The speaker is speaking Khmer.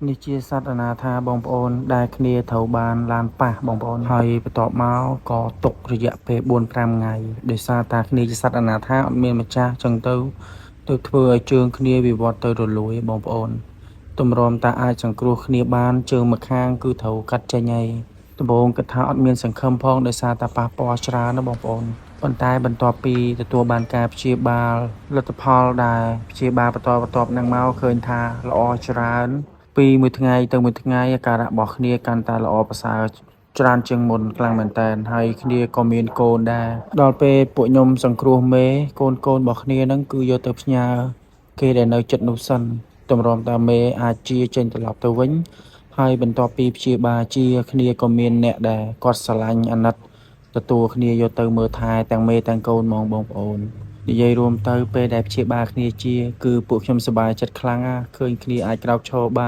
នេះជាសត្វអនាថាបងប្អូនដែលគ្នាត្រូវបានឡានប៉ះបងប្អូនហើយបន្ទាប់មកក៏ຕົករយៈពេល4-5ថ្ងៃដោយសារតាគ្នាជាសត្វអនាថាអត់មានម្ចាស់ចឹងទៅធ្វើឲ្យជើងគ្នាវិវត្តទៅរលួយបងប្អូនទម្រាំតាអាចសង្គ្រោះគ្នាបានជើងម្ខាងគឺត្រូវកាត់ចេញហើយដំបូងគិតថាអត់មានសង្ឃឹមផងដោយសារតាប៉ះពាល់ច្រើនណាបងប្អូនប៉ុន្តែបន្ទាប់ពីទទួលបានការព្យាបាលលទ្ធផលដែលព្យាបាលបន្តនឹងមកឃើញថាល្អច្រើនពីមួយថ្ងៃទៅមួយថ្ងៃអាការៈរបស់គ្នាកាន់តែល្អប្រសើរច្រើនជាងមុនខ្លាំងមែនតើហើយគ្នាក៏មានកូនដែរដល់ពេលពួកខ្ញុំសង្គ្រោះមេកូនរបស់គ្នានឹងគឺយកទៅផ្ញើគេដែលនៅចិត្តនោះសិនទម្រាំតាមេអាចជាចេញត្រឡប់ទៅវិញហើយបន្ទាប់ពីព្យាបាលជាគ្នាក៏មានអ្នកដែលគាត់ស្រឡាញ់អាណិតទទួលគ្នាយកទៅមើលថែទាំងមេទាំងកូនហ្មងបងប្អូននិយាយរួមទៅពេលដែលព្យាបាលគ្នាជាគឺពួកខ្ញុំសប្បាយចិត្តខ្លាំងណាស់ឃើញគ្នាអាចក្រោកឈរបាន